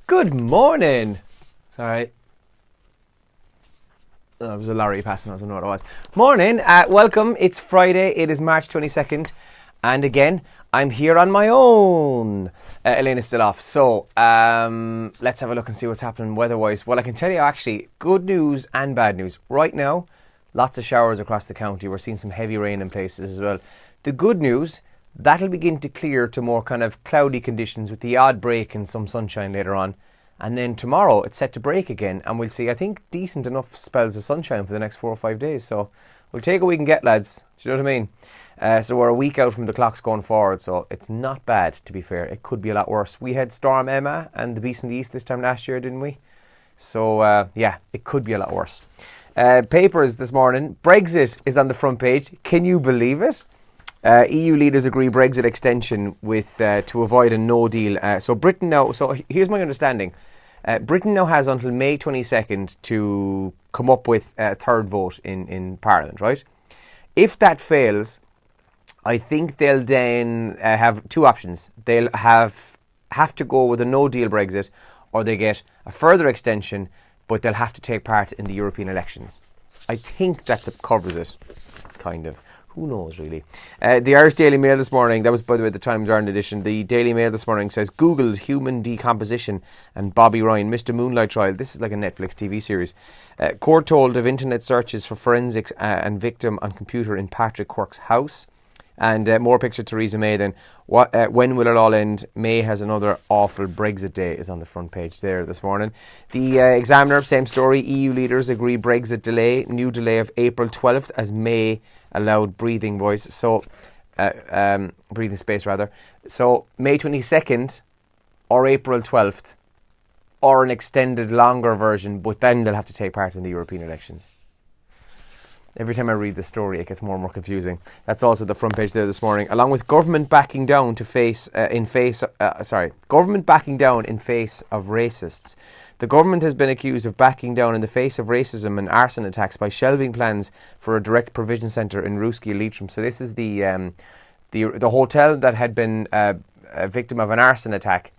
Good morning. Sorry. Oh, it was a lorry passing. I don't know what it was. Morning. Welcome. It's Friday. It is March 22nd. And again, I'm here on my own. Elena's still off. So let's have a look and see what's happening weather-wise. Well, I can tell you actually, good news and bad news. Right now, lots of showers across the county. We're seeing some heavy rain in places as well. The good news, that'll begin to clear to more kind of cloudy conditions with the odd break and some sunshine later on. And then tomorrow it's set to break again, and we'll see, I think, decent enough spells of sunshine for the next 4 or 5 days. So we'll take what we can get, lads. Do you know what I mean? So we're a week out from the clocks going forward, so it's not bad, to be fair. It could be a lot worse. We had Storm Emma and the Beast from the East this time last year, didn't we? So, yeah, it could be a lot worse. Papers this morning. Brexit is on the front page. Can you believe it? EU leaders agree Brexit extension with to avoid a no deal. So Britain now. So here's my understanding. Britain now has until May 22nd to come up with a third vote in Parliament, right? If that fails, I think they'll then have two options. They'll have to go with a no deal Brexit, or they get a further extension, but they'll have to take part in the European elections. I think that covers it, kind of. Who knows, really? The Irish Daily Mail this morning, that was, by the way, the Times Ireland edition. The Daily Mail this morning says, Googled human decomposition and Bobby Ryan missed a Moonlight trial. This is like a Netflix TV series. Court told of internet searches for forensics and victim on computer in Patrick Quirke's house. And more picture Theresa May then. When will it all end? May has another awful Brexit day is on the front page there this morning. The Examiner, same story. EU leaders agree Brexit delay. New delay of April 12th as May allowed breathing space rather. So May 22nd or April 12th or an extended longer version, but then they'll have to take part in the European elections. Every time I read the story, it gets more and more confusing. That's also the front page there this morning. Along with government backing down government backing down in face of racists. The government has been accused of backing down in the face of racism and arson attacks by shelving plans for a direct provision centre in Ruski Leitrim. So this is the hotel that had been a victim of an arson attack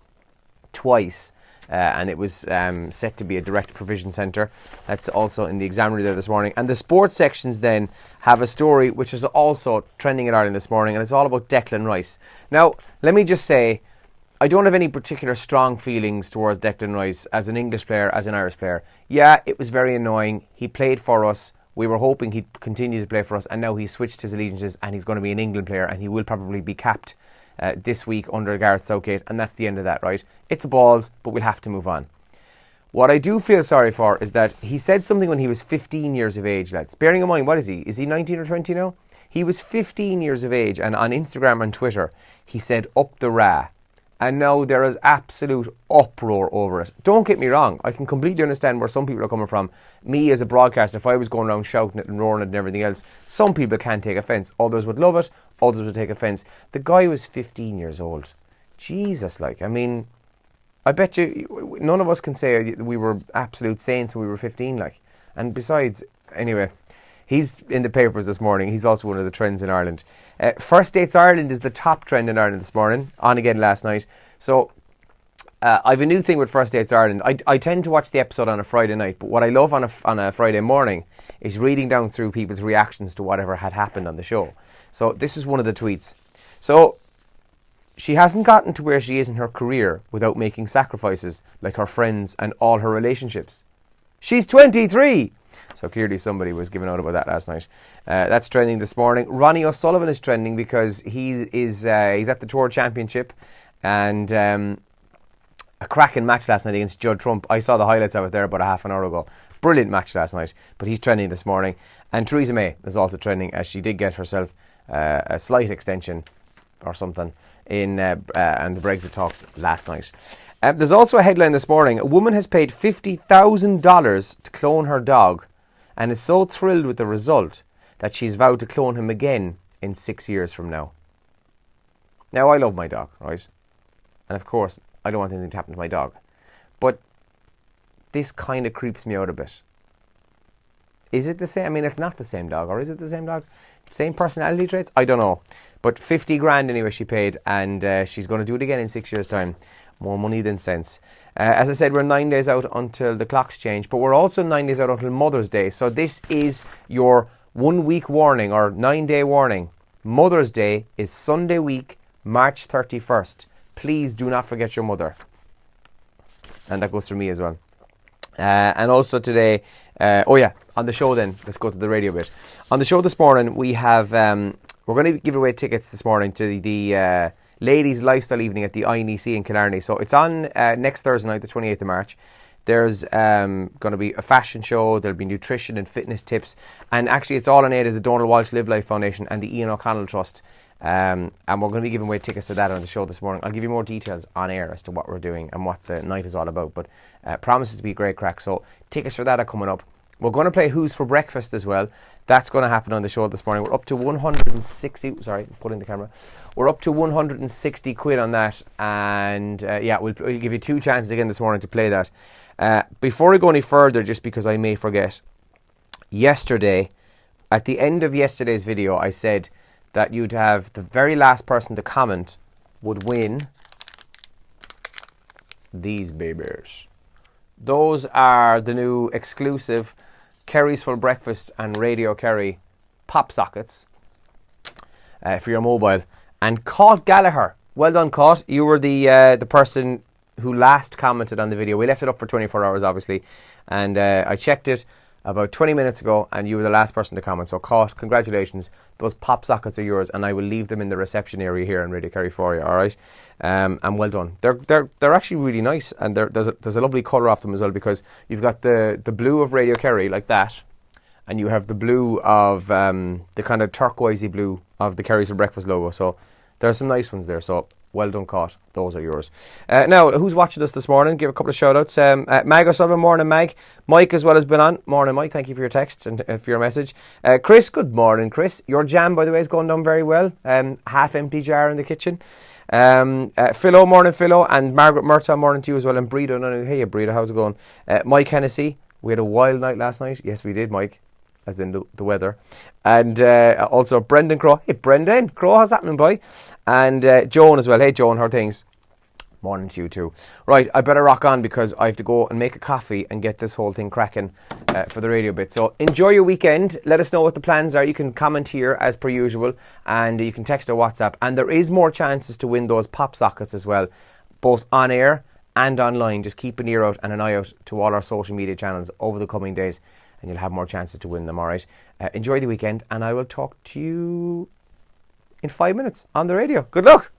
twice. And it was set to be a direct provision centre. That's also in the Examiner there this morning. And the sports sections then have a story which is also trending in Ireland this morning, and it's all about Declan Rice. Now, let me just say, I don't have any particular strong feelings towards Declan Rice as an English player, as an Irish player. Yeah, it was very annoying. He played for us. We were hoping he'd continue to play for us, and now he's switched his allegiances and he's going to be an England player, and he will probably be capped this week under Gareth Southgate, and that's the end of that, right? It's balls, but we'll have to move on. What I do feel sorry for is that he said something when he was 15 years of age, lads. Bearing in mind, what is he? Is he 19 or 20 now? He was 15 years of age, and on Instagram and Twitter, he said, up the Ra. And now there is absolute uproar over it. Don't get me wrong, I can completely understand where some people are coming from. Me as a broadcaster, if I was going around shouting it and roaring it and everything else, some people can take offence. Others would love it, others would take offence. The guy was 15 years old. Jesus, I mean, I bet you none of us can say we were absolute saints when we were 15, And besides, anyway, he's in the papers this morning. He's also one of the trends in Ireland. First Dates Ireland is the top trend in Ireland this morning. On again last night. So I've a new thing with First Dates Ireland. I tend to watch the episode on a Friday night, but what I love on a Friday morning is reading down through people's reactions to whatever had happened on the show. So this is one of the tweets. So, she hasn't gotten to where she is in her career without making sacrifices like her friends and all her relationships. She's 23! So clearly somebody was giving out about that last night. That's trending this morning. Ronnie O'Sullivan is trending because he's at the Tour Championship, and a cracking match last night against Judd Trump. I saw the highlights of it there about a half an hour ago. Brilliant match last night, but he's trending this morning. And Theresa May is also trending as she did get herself a slight extension or something in the Brexit talks last night. There's also a headline this morning. A woman has paid $50,000 to clone her dog and is so thrilled with the result that she's vowed to clone him again in 6 years from now. Now, I love my dog, right? And of course, I don't want anything to happen to my dog. But this kind of creeps me out a bit. Is it the same? I mean, it's not the same dog, or is it the same dog? Same personality traits? I don't know. But 50 grand anyway she paid, and she's going to do it again in 6 years' time. More money than sense. As I said, we're 9 days out until the clocks change, but we're also 9 days out until Mother's Day. So this is your 1 week warning, or 9 day warning. Mother's Day is Sunday week, March 31st. Please do not forget your mother. And that goes for me as well. And also today, on the show then, let's go to the radio bit. On the show this morning, we have, we're going to give away tickets this morning to the Ladies Lifestyle Evening at the INEC in Killarney. So it's on next Thursday night, the 28th of March. There's going to be a fashion show, there'll be nutrition and fitness tips, and actually it's all in aid of the Donald Walsh Live Life Foundation and the Ian O'Connell Trust. And we're going to be giving away tickets to that on the show this morning. I'll give you more details on air as to what we're doing and what the night is all about, but promises to be a great crack. So tickets for that are coming up. We're going to play Who's for Breakfast as well. That's going to happen on the show this morning. We're up to 160... Sorry, put in the camera. We're up to 160 quid on that. And we'll give you 2 chances again this morning to play that. Before I go any further, just because I may forget, yesterday, at the end of yesterday's video, I said that you'd have the very last person to comment would win these babies. Those are the new exclusive Kerry's Full Breakfast and Radio Kerry pop sockets for your mobile. And Caught Gallagher, well done, Caught. You were the person who last commented on the video. We left it up for 24 hours, obviously, and I checked it about 20 minutes ago, and you were the last person to comment. So, Caught, congratulations. Those pop sockets are yours, and I will leave them in the reception area here in Radio Kerry for you. All right, and well done. They're actually really nice, and there's a lovely colour off them as well, because you've got the blue of Radio Kerry like that, and you have the blue of the kind of turquoisey blue of the Kerry's for Breakfast logo. So there are some nice ones there. So well done, Caught. Those are yours. Now, who's watching us this morning? Give a couple of shout-outs. Mag O'Sullivan, morning, Mag. Mike as well has been on. Morning, Mike. Thank you for your text and for your message. Chris, good morning, Chris. Your jam, by the way, is going down very well. Half-empty jar in the kitchen. Philo, morning, Philo. And Margaret Murtaugh, morning to you as well. And Breeda, hey, Breeda, how's it going? Mike Hennessy, we had a wild night last night. Yes, we did, Mike. As in the weather. And also Brendan Crow. Hey, Brendan Crow, how's happening, boy? And Joan as well. Hey, Joan, how are things? Morning to you too. Right, I better rock on because I have to go and make a coffee and get this whole thing cracking for the radio bit. So enjoy your weekend. Let us know what the plans are. You can comment here as per usual, and you can text or WhatsApp. And there is more chances to win those pop sockets as well, both on air and online. Just keep an ear out and an eye out to all our social media channels over the coming days, and you'll have more chances to win them, all right? Enjoy the weekend, and I will talk to you in 5 minutes on the radio. Good luck!